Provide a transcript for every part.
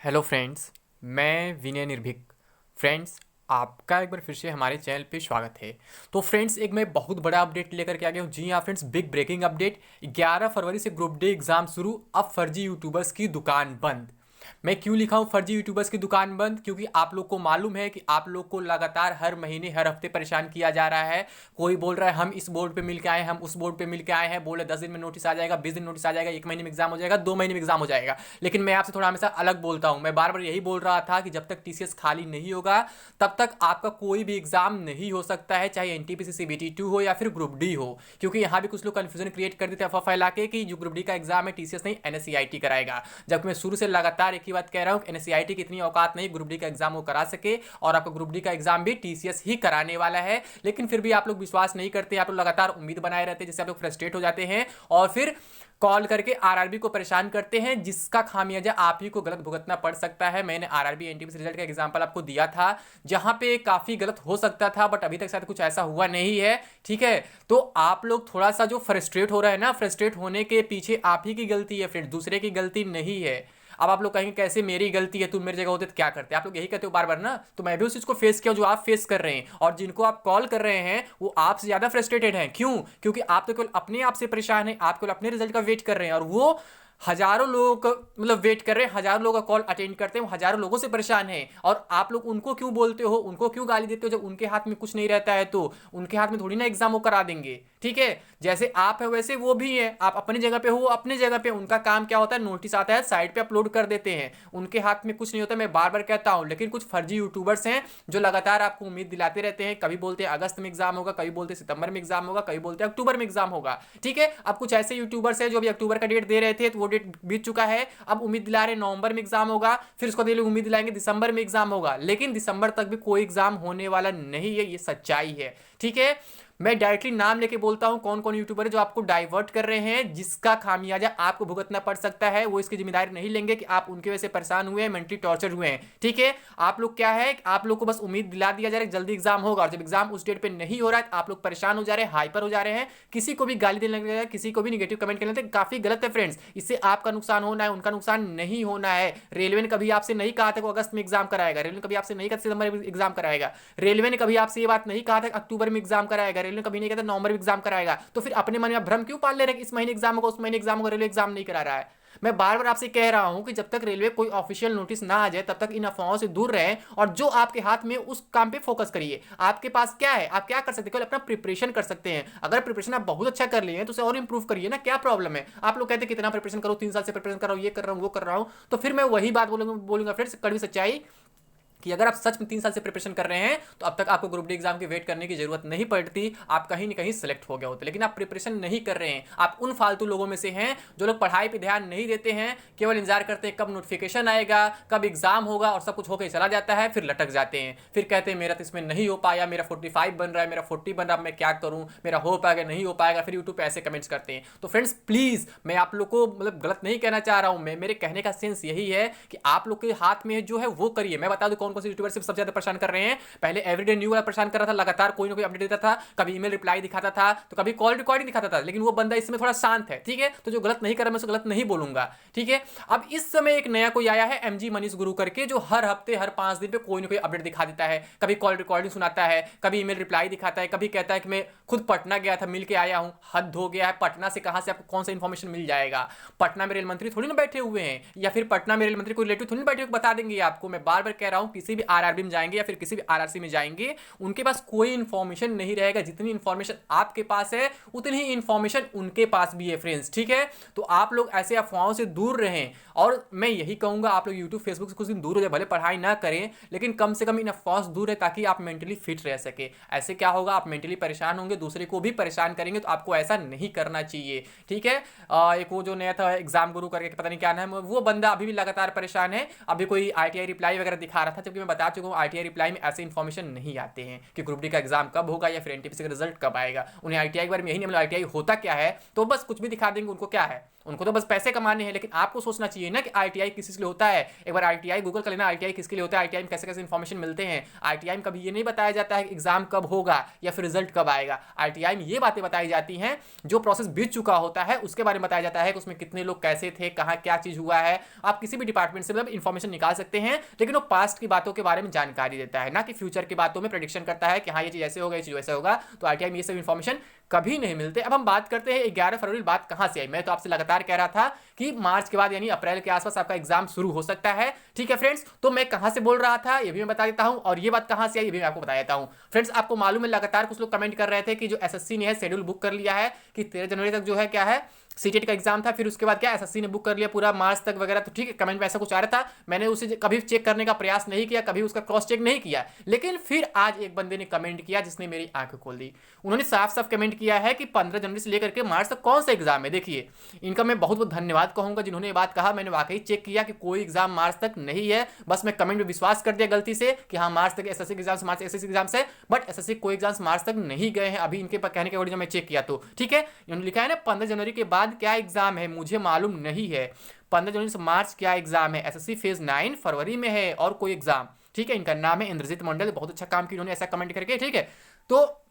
Hello friends, मैं विनय निर्भीक। Friends, आपका एक बार फिर से हमारे चैनल पे स्वागत है। तो फ्रेंड्स, एक मैं बहुत बड़ा अपडेट लेकर के आ गया हूँ। जी हाँ फ्रेंड्स, बिग ब्रेकिंग अपडेट। 11 फरवरी से ग्रुप डी एग्जाम शुरू, अब फर्जी यूट्यूबर्स की दुकान बंद। मैं क्यों लिखा हूँ फर्जी यूट्यूबर्स की दुकान बंद? क्योंकि आप लोग को मालूम है कि आप लोग को लगातार हर महीने हर हफ्ते परेशान किया जा रहा है। कोई बोल रहा है हम इस बोर्ड पे मिल के आए हैं, हम उस बोर्ड पे मिल के आए हैं, बोले 10 दिन में नोटिस आ जाएगा, 20 दिन नोटिस आ जाएगा, 1 महीने में एग्जाम हो जाएगा, 2 महीने में एग्जाम हो जाएगा। लेकिन मैं आपसे थोड़ा हमेशा अलग बोलता हूँ। मैं बार बार यही बोल रहा था कि जब तक टीसीएस खाली नहीं होगा तब तक आपका कोई भी एग्जाम नहीं हो सकता है, चाहे एनटीपीसी सीबीटी 2 हो या फिर ग्रुप डी हो। क्योंकि यहाँ भी कुछ लोग कंफ्यूजन क्रिएट कर देते हैं अफवाह फैला के कि जो ग्रुप डी का एग्जाम है टीसीएस नहीं एनएससीआईटी कराएगा। जबकि मैं शुरू से लगातार एक ही बात कह रहा हूँ, एनएससीआईटी की इतनी औकात नहीं ग्रुप डी का एग्जाम वो करा सके, और आपका ग्रुप डी का एग्जाम भी टीसीएस ही कराने वाला है। लेकिन फिर भी आप लोग विश्वास नहीं करते, आप लोग लगातार उम्मीद बनाए रहते हैं, जिससे आप लोग फ्रस्ट्रेट हो जाते हैं और फिर कॉल करके आरआरबी को परेशान करते हैं, जिसका खामियाजा आप ही को गलत भुगतना पड़ सकता है। मैंने आरआरबी एनटीपीसी रिजल्ट का एग्जांपल आपको दिया था, जहां पे काफी गलत हो सकता था, बट अभी तक शायद कुछ ऐसा हुआ नहीं है। ठीक है, तो आप लोग थोड़ा सा जो फ्रस्ट्रेट हो रहे हैं ना, फ्रस्ट्रेट होने के पीछे आप ही की गलती है फ्रेंड, दूसरे की गलती नहीं है। अब आप लोग कहेंगे कैसे मेरी गलती है, तुम मेरी जगह होते तो क्या करते? आप लोग यही कहते हो बार बार ना, तो मैं भी उस चीज को फेस किया जो आप फेस कर रहे हैं, और जिनको आप कॉल कर रहे हैं वो आपसे ज्यादा फ्रस्ट्रेटेड हैं। क्यों? क्योंकि आप तो केवल अपने आप से परेशान हैं, आप केवल अपने रिजल्ट का वेट कर रहे हैं, और वो हजारों लोगों का मतलब वेट कर रहे हैं, हजारों लोगों का कॉल अटेंड करते हैं, वो हजारों लोगों से परेशान है। और आप लोग उनको क्यों बोलते हो, उनको क्यों गाली देते हो? जब उनके हाथ में कुछ नहीं रहता है तो उनके हाथ में थोड़ी ना एग्जाम वो करा देंगे। ठीक है, जैसे आप है वैसे वो भी है, आप अपनी जगह पे हो, अपनी जगह पे। उनका काम क्या होता है, नोटिस आता है साइड पे अपलोड कर देते हैं, उनके हाथ में कुछ नहीं होता। मैं बार बार कहता हूं, लेकिन कुछ फर्जी यूट्यूबर्स हैं जो लगातार आपको उम्मीद दिलाते रहते हैं। कभी बोलते हैं अगस्त में एग्जाम होगा, कभी बोलते हैं सितंबर में एग्जाम होगा, कभी बोलते हैं अक्टूबर में एग्जाम होगा। ठीक है, अब कुछ ऐसे यूट्यूबर्स हैं जो अभी अक्टूबर का डेट दे रहे थे, तो वो डेट बीत चुका है। अब उम्मीद दिला रहे नवंबर में एग्जाम होगा, फिर उसको दिल्ली उम्मीद दिलाएंगे दिसंबर में एग्जाम होगा, लेकिन दिसंबर तक भी कोई एग्जाम होने वाला नहीं है, ये सच्चाई है। ठीक है, मैं डायरेक्टली नाम लेके बोलता हूं कौन कौन यूट्यूबर है जो आपको डाइवर्ट कर रहे हैं, जिसका खामियाजा आपको भुगतना पड़ सकता है। वो इसकी जिम्मेदारी नहीं लेंगे कि आप उनकी वजह से परेशान हुए हैं, मेंटली टॉर्चर हुए हैं। ठीक है, आप लोग क्या है, आप लोग को बस उम्मीद दिला दिया जा रहा है जल्दी एग्जाम होगा, और जब एग्जाम उस डेट पे नहीं हो रहा है तो आप लोग परेशान हो जा रहे हैं, हाइपर हो जा रहे हैं, किसी को भी गाली देने लग रहे हैं, किसी को भी निगेटिव कमेंट करने लगते। काफी गलत है फ्रेंड्स, इससे आपका नुकसान होना है, उनका नुकसान नहीं होना है। रेलवे ने कभी आपसे नहीं कहा था कि अगस्त में एग्जाम कराएगा, रेलवे ने कभी आपसे नहीं कहा सितंबर में एग्जाम कराएगा, रेलवे ने कभी आपसे ये बात नहीं कहा था अक्टूबर में एग्जाम कराएगा, रेलवे ने कभी नहीं कहा था नवंबर में एग्जाम कराएगा। तो फिर अपने मन में भ्रम क्यों पाल ले रहे हैं कि इस महीने एग्जाम होगा, उस महीने एग्जाम होगा, रेलवे एग्जाम नहीं करा रहा है? मैं बार बार आपसे कह रहा हूं कि जब तक रेलवे कोई ऑफिशियल नोटिस ना आ जाए तब तक इन अफवाहों से दूर रहें, और जो आपके हाथ में उस काम पे फोकस करिए। आपके पास क्या है, आप क्या कर सकते हैं? केवल अपना प्रिपरेशन कर सकते हैं। अगर प्रिपरेशन आप बहुत अच्छा कर लिए हैं तो उसे और इंप्रूव करिए ना, क्या प्रॉब्लम है? आप लोग कहते हैं कितना प्रिपरेशन करो, 3 साल से प्रिपरेशन कर रहा हूं, ये कर रहा हूं, वो कर रहा हूं। तो फिर मैं वही बात बोलूंगा फ्रेंड्स, कड़वी सच्चाई, कि अगर आप सच में 3 साल से प्रिपरेशन कर रहे हैं तो अब तक आपको ग्रुप डी एग्जाम की वेट करने की जरूरत नहीं पड़ती, आप कहीं ना कहीं सेलेक्ट हो गए होते। लेकिन आप प्रिपरेशन नहीं कर रहे हैं, आप उन फालतू लोगों में से हैं जो लोग पढ़ाई पे ध्यान नहीं देते हैं, केवल इंतजार करते हैं कब नोटिफिकेशन आएगा, कब एग्जाम होगा, और सब कुछ होकर चला जाता है, फिर लटक जाते हैं, फिर कहते हैं मेरा तो इसमें नहीं हो पाया, मेरा 45 बन रहा है, मेरा 40 बन रहा है, मैं क्या करूं, मेरा हो पाएगा नहीं हो पाएगा, फिर यूट्यूब पे ऐसे कमेंट्स करते हैं। तो फ्रेंड्स प्लीज, मैं आप लोग को मतलब गलत नहीं कहना चाह रहा हूं, मैं मेरे कहने का सेंस यही है कि आप लोग के हाथ में जो है वो करिए। मैं बता दूं कौन कौन से यूट्यूबर से सबसे परेशान कर रहे हैं। पहले एवरीडे न्यू वाला परेशान कर रहा था, लगातार कोई ना कोई अपडेट देता था, कभी ईमेल रिप्लाई दिखाता था, तो कभी कॉल रिकॉर्डिंग दिखाता था, लेकिन वो बंदा इस समय थोड़ा शांत है। ठीक है, तो जो गलत नहीं कर रहा मैं उसको गलत नहीं बोलूंगा। ठीक है, अब इस समय एक नया कोई आया है एमजी मनीष गुरु करके, जो हर हफ्ते हर 5 दिन पे कोई ना कोई अपडेट दिखा देता है, कभी कॉल रिकॉर्डिंग सुनाता है, कभी ईमेल रिप्लाई दिखाता है, कभी कहता है कि मैं खुद पटना गया था, मिल के आया हूं। हद हो गया है, पटना से कहां से आपको कौन सा इंफॉर्मेशन मिल जाएगा? पटना में रेल मंत्री थोड़ी ना बैठे हुए हैं, या फिर पटना में रेल मंत्री कोई रिलेटिव थोड़ी ना बैठे बता देंगे आपको। मैं बार बार कह रहा हूं, किसी भी आरआरबी में जाएंगे या फिर किसी भी आरआरसी में जाएंगे, उनके पास कोई इंफॉर्मेशन नहीं रहेगा। जितनी इंफॉर्मेशन आपके पास है उतनी ही इंफॉर्मेशन उनके पास भी है फ्रेंड्स। ठीक है, तो आप लोग ऐसे अफवाहों से दूर रहें, और मैं यही कहूंगा आप लोग यूट्यूब फेसबुक से कुछ दिन दूर हो जाए, भले पढ़ाई ना करें, लेकिन कम से कम इन अफवाहों से दूर है, ताकि आप मेंटली फिट रह सके। ऐसे क्या होगा, आप मेंटली परेशान होंगे, दूसरे को भी परेशान करेंगे, तो आपको ऐसा नहीं करना चाहिए। ठीक है, एक वो जो नया था एग्जाम गुरु करके, पता नहीं क्या नाम है, वो बंदा अभी भी लगातार परेशान है। अभी कोई आईटीआई रिप्लाई वगैरह दिखा रहा था, जबकि मैं बता चुका हूं आईटीआई रिप्लाई में ऐसे इंफॉर्मेशन नहीं आते हैं कि ग्रुप डी का एग्जाम कब होगा या फिर एनटीपीसी का रिजल्ट कब आएगा। उन्हें आईटीआई के बारे में यही नहीं, मतलब आईटीआई होता क्या है, तो बस कुछ भी दिखा देंगे। उनको क्या है, उनको तो बस पैसे कमाने हैं। लेकिन आपको सोचना चाहिए ना कि आईटीआई किस लिए होता है। एक बार आईटीआई गूगल कर लेना, आईटीआई किसके लिए होता है, आईटीआई में कैसे कैसे इन्फॉर्मेशन मिलते हैं। आईटीआई में कभी ये नहीं बताया जाता है कि एग्जाम कब होगा या फिर रिजल्ट कब आएगा। आईटीआई में ये बातें बताई जाती हैं जो प्रोसेस बीत चुका होता है उसके बारे में बताया जाता है कि उसमें कितने लोग कैसे थे, कहाँ क्या चीज हुआ है। आप किसी भी डिपार्टमेंट से मतलब इन्फॉर्मेशन निकाल सकते हैं, लेकिन वो पास्ट की बातों के बारे में जानकारी देता है, ना कि फ्यूचर की बातों में प्रेडिक्शन करता है कि हाँ ये चीज ऐसे होगा, ये चीज वैसे होगा। तो आईटीआई में ये सब इन्फॉर्मेशन कभी नहीं मिलते। अब हम बात करते हैं 11 फरवरी बात कहां से आई। मैं तो आपसे लगातार कह रहा था कि मार्च के बाद यानी अप्रैल के आसपास आपका एग्जाम शुरू हो सकता है। ठीक है फ्रेंड्स, तो मैं कहां से बोल रहा था ये भी मैं बता देता हूं, और ये बात कहां से आई ये भी मैं आपको बता देता हूं। फ्रेंड्स, आपको मालूम है लगातार कुछ लोग कमेंट कर रहे थे कि जो एसएससी ने है शेड्यूल बुक कर लिया है कि 13 जनवरी तक जो है क्या है सीटेट का एग्जाम था, फिर उसके बाद क्या एसएससी ने बुक कर लिया पूरा मार्च तक वगैरह। तो ठीक है, कमेंट में ऐसा कुछ आ रहा था, मैंने उसे कभी चेक करने का प्रयास नहीं किया, कभी उसका क्रॉस चेक नहीं किया। लेकिन फिर आज एक बंदे ने कमेंट किया जिसने मेरी आंखें खोल दी। उन्होंने साफ साफ कमेंट किया है कि 15 जनवरी से लेकर के मार्च तक कौन सा एग्जाम है। देखिए, इनका मैं बहुत बहुत धन्यवाद कहूंगा जिन्होंने ये बात कहा। मैंने वाकई चेक किया कि कोई एग्जाम मार्च तक नहीं है, बस मैं कमेंट में विश्वास कर दिया गलती से कि हाँ मार्च तक एसएससी एग्जाम से, मार्च एसएससी एग्जाम से, बट एसएससी कोई एग्जाम मार्च तक नहीं गए हैं अभी इनके कहने के अकॉर्डिंग मैं चेक किया तो। ठीक है, इन्होंने लिखा है ना 15 जनवरी के बाद क्या एग्जाम है मुझे मालूम नहीं है। 15 जनवरी से मार्च क्या एग्जाम है, एसएससी फेज 9 फरवरी में है और कोई एग्जाम। ठीक है, इनका नाम है इंद्रजीत मंडल, बहुत अच्छा काम किया इन्होंने ऐसा कमेंट करके। ठीक है, तो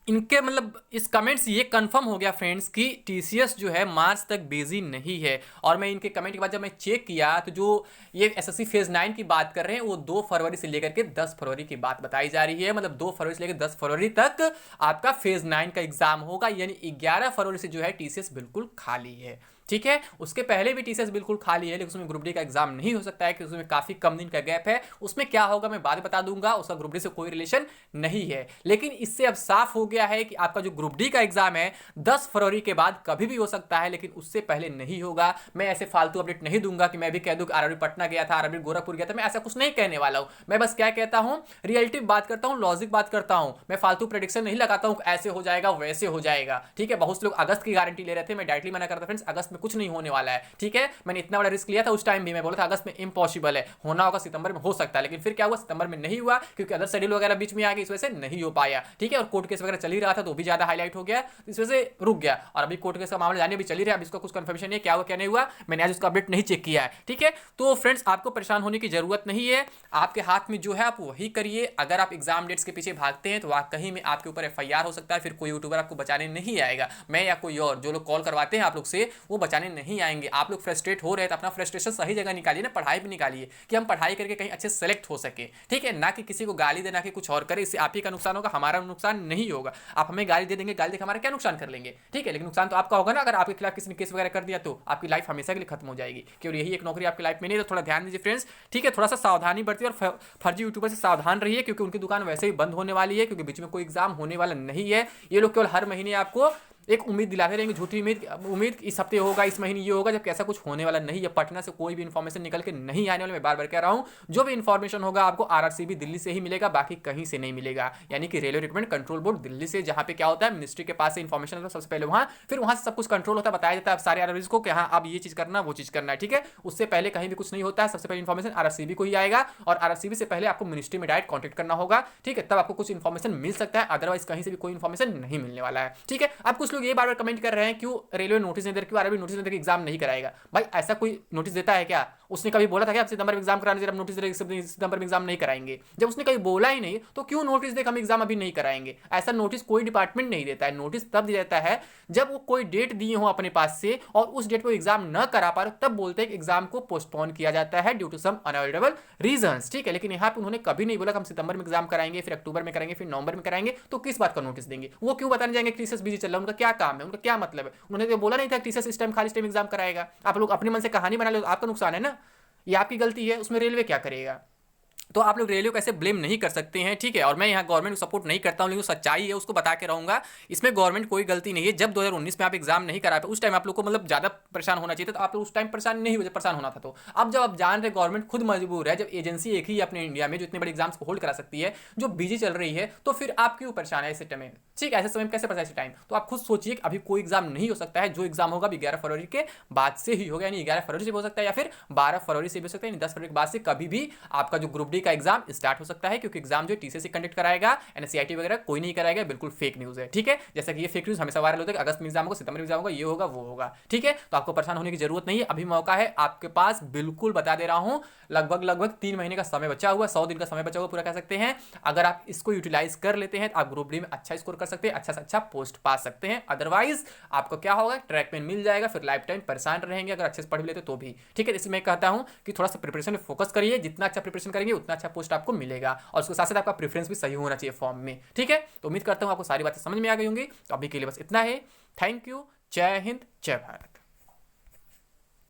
इनके मतलब इस कमेंट से ये कंफर्म हो गया फ्रेंड्स कि टीसीएस जो है मार्च तक बिजी नहीं है। और मैं इनके कमेंट के बाद जब मैं चेक किया तो जो ये एसएससी फेज 9 की बात कर रहे हैं वो 2 फरवरी से लेकर के 10 फरवरी की बात बताई जा रही है। मतलब 2 फरवरी से लेकर 10 फरवरी तक आपका फेज 9 का एग्जाम होगा, यानी 11 फरवरी से जो है टीसीएस बिल्कुल खाली है। ठीक है, उसके पहले भी टीसीएस बिल्कुल खाली है, लेकिन उसमें ग्रुप डी का एग्जाम नहीं हो सकता है कि उसमें काफी कम दिन का गैप है। उसमें क्या होगा मैं बाद बता दूंगा, उसका ग्रुप डी से कोई रिलेशन नहीं है। लेकिन इससे अब साफ हो गया है कि आपका जो ग्रुप डी का एग्जाम है 10 फरवरी के बाद कभी भी हो सकता है, लेकिन उससे पहले नहीं होगा। मैं ऐसे फालतू अपडेट नहीं दूंगा कि मैं भी कह दूं कि आरआरबी पटना गया था, आरआरबी गोरखपुर गया था। मैं ऐसा कुछ नहीं कहने वाला हूं। मैं बस क्या कहता हूं, रियलिटी बात करता हूं, लॉजिक बात करता हूं। मैं फालतू प्रेडिक्शन नहीं लगाता हूं ऐसे हो जाएगा वैसे हो जाएगा। ठीक है, बहुत से लोग अगस्त की गारंटी ले रहे थे, मैं डायरेक्टली मना करता फ्रेंड्स, अगस्त में कुछ नहीं होने वाला है। ठीक है, मैंने इतना बड़ा रिस्क लिया था उस टाइम भी, मैं बोला था अगस्त में इम्पॉसिबल है, होना होगा सितंबर में हो सकता है। लेकिन फिर क्या हुआ, सितंबर में नहीं हुआ क्योंकि अदर शेड्यूल वगैरह बीच में आ गई, इस वजह से नहीं हो पाया। ठीक है, और कोर्ट केस वगैरह चल ही रहा था तो भी ज्यादा हाईलाइट हो गया, इस वजह से रुक गया। और अभी कोर्ट केस का मामला जाने भी चल ही रहा है, अब इसका कुछ कंफर्मेशन नहीं क्या हुआ क्या नहीं हुआ, मैंने आज उसका अपडेट नहीं चेक किया है। ठीक है, तो फ्रेंड्स आपको परेशान होने की जरूरत नहीं है, आपके हाथ में जो है आप वही करिए। अगर आप एग्जाम डेट्स के पीछे भागते हैं तो कहीं में आपके ऊपर एफआईआर हो सकता है, फिर कोई यूट्यूबर आपको बचाने नहीं आएगा। मैं या कोई और जो लोग कॉल करवाते हैं आप लोग से वो बचाने नहीं आएंगे। आप लोग फ्रस्ट्रेट हो रहे हैं तो अपना फ्रस्ट्रेशन सही जगह निकालिए ना, पढ़ाई भी निकालिए कि हम पढ़ाई करके कहीं अच्छे सेलेक्ट हो सके। ठीक है, ना कि किसी को गाली देना कि कुछ और करे, इससे आप ही का नुकसान होगा, हमारा नुकसान नहीं होगा। आप हमें गाली दे देंगे, गाली देकर हमारा क्या नुकसान कर लेंगे। ठीक है, लेकिन नुकसान तो आपका होगा ना, अगर आपके खिलाफ किसी ने केस वगैरह कर दिया तो आपकी लाइफ हमेशा के लिए खत्म हो जाएगी। केवल यही एक नौकरी आपकी लाइफ में नहीं, तो थोड़ा ध्यान दीजिए फ्रेंड्स। ठीक है, थोड़ा सा सावधानी बरतिए और फर्जी यूट्यूबर से सावधान रहिए क्योंकि उनकी दुकान वैसे ही बंद होने वाली है, क्योंकि बीच में कोई एग्जाम होने वाला नहीं है। ये लोग केवल हर महीने आपको एक उम्मीद दिलाते रहेंगे, झूठी उम्मीद इस हफ्ते होगा, इस महीने ये होगा, जबकि ऐसा कुछ होने वाला नहीं है। पटना से कोई भी इन्फॉर्मेशन निकल के नहीं आने वाला, मैं बार बार कह रहा हूं। जो भी इन्फॉर्मेशन होगा आपको आरआरसीबी दिल्ली से ही मिलेगा, बाकी कहीं से नहीं मिलेगा। यानी कि railway recruitment control board Delhi से, जहां पे क्या होता है मिनिस्ट्री के पास से इन्फॉर्मेशन होता है सबसे पहले वहां, फिर वहां से सब कुछ कंट्रोल होता है, बताया जाता है सारे आरआरबीज को कि हाँ अब ये चीज करना वो चीज करना है। ठीक है, उससे पहले कहीं भी कुछ नहीं होता है, सबसे पहले इन्फॉर्मेशन आरआरसीबी को ही आएगा और आरआरसीबी से पहले आपको मिनिस्ट्री में डायरेक्ट कॉन्टेक्ट करना होगा। ठीक है, तब आपको कुछ इन्फॉर्मेशन मिल सकता है, अदरवाइज कहीं से भी कोई इन्फॉर्मेशन नहीं मिलने वाला है। ठीक है, अब कुछ लोग ये बार बार कमेंट कर रहे हैं क्यों रेलवे नोटिस नहीं दे रहा, क्यों आरआरबी नोटिस नहीं दे रहा, एग्जाम नहीं कराएगा। भाई ऐसा कोई नोटिस देता है क्या? उसने कभी बोला था क्या सितंबर में एग्जाम कराने, जब नोटिस दे रहे सितंबर में एग्जाम नहीं कराएंगे? जब उसने कभी बोला ही नहीं तो क्यों नोटिस दे हम एग्जाम अभी नहीं कराएंगे? ऐसा नोटिस कोई डिपार्टमेंट नहीं देता है। नोटिस तब दिया जाता है जब वो कोई डेट दिए हो अपने पास से और उस डेट पर एग्जाम न करा पा रहे, तब बोलते हैं कि एग्जाम को पोस्टपोन किया जाता है due to some unavoidable reasons. ठीक है, लेकिन यहाँ पे उन्होंने कभी नहीं बोला कि हम सितंबर में एग्जाम कराएंगे, फिर अक्टूबर में कराएंगे, फिर नवंबर में कराएंगे। तो किस बात का नोटिस देंगे? वो क्यों बताने जाएंगे टीसीएस बिजी चल रहा है? उनका क्या काम है, उनका क्या मतलब है? उन्होंने बोला नहीं था टीसीएस इस टाइम खाली टाइम एग्जाम कराएगा। आप लोग अपने मन से कहानी बना लो, आपका नुकसान है ना, ये आपकी गलती है, उसमें रेलवे क्या करेगा? तो आप लोग रेलवे को ऐसे ब्लेम नहीं कर सकते हैं। ठीक है, और मैं यहाँ गवर्नमेंट को सपोर्ट नहीं करता हूँ, लेकिन सच्चाई है उसको बता के रहूंगा। इसमें गवर्नमेंट कोई गलती नहीं है। जब 2019 में आप एग्जाम नहीं करा पाए उस टाइम आप लोग को मतलब ज्यादा परेशान होना चाहिए था, तो आप लोग उस टाइम परेशान नहीं हुए, परेशान होना था। तो अब जब आप जान रहे गवर्नमेंट खुद मजबूर है, जब एजेंसी एक ही है अपने इंडिया में जो इतने बड़े एग्जाम्स को होल्ड करा सकती है, जो बिजी चल रही है, तो फिर आप क्यों परेशान है इस टाइम? ठीक है, ऐसे समय में कैसे परेशान टाइम? तो आप खुद सोचिए कि अभी कोई एग्जाम नहीं हो सकता है। जो एग्जाम होगा 11 फरवरी के बाद से ही होगा, यानी 11 फरवरी से हो सकता है या फिर 12 फरवरी से भी हो सकता है, यानी 10 फरवरी के बाद से कभी भी आपका जो ग्रुप डी जनवरी का एग्जाम स्टार्ट हो सकता है, क्योंकि एग्जाम जो टीसीएस कंडक्ट कराएगा, एनसीईआरटी वगैरह कोई नहीं कराएगा, बिल्कुल फेक न्यूज़ है। ठीक है, जैसा कि ये फेक न्यूज़ हमेशा वायरल होता है कि अगस्त में एग्जाम होगा, सितंबर में एग्जाम होगा, ये होगा वो होगा। ठीक है, तो आपको परेशान होने की जरूरत नहीं है, अभी मौका है आपके पास, बिल्कुल बता दे रहा हूँ। लगभग 3 महीने का समय बचा हुआ, 100 दिन का समय बचा हुआ पूरा कह सकते हैं। अगर आप इसको यूटिलाइज कर लेते हैं तो आप ग्रुप डी में अच्छा स्कोर कर सकते हैं, अच्छा से अच्छा पोस्ट पा सकते हैं। अदरवाइज आपको क्या होगा, ट्रैक में मिल जाएगा, फिर लाइफ टाइम परेशान रहेंगे अगर अच्छे से पढ़ भी लेते तो भी। ठीक है, इसलिए मैं कहता हूं कि थोड़ा सा प्रिपरेशन में फोकस करिए, जितना अच्छा प्रिपरेशन करेंगे उतना अच्छा पोस्ट आपको मिलेगा, और उसके साथ साथ आपका प्रेफरेंस भी सही होना चाहिए फॉर्म में। ठीक है, तो उम्मीद करता हूं आपको सारी बातें समझ में आ गई होंगी। तो अभी के लिए बस इतना है। थैंक यू, जय हिंद, जय भारत।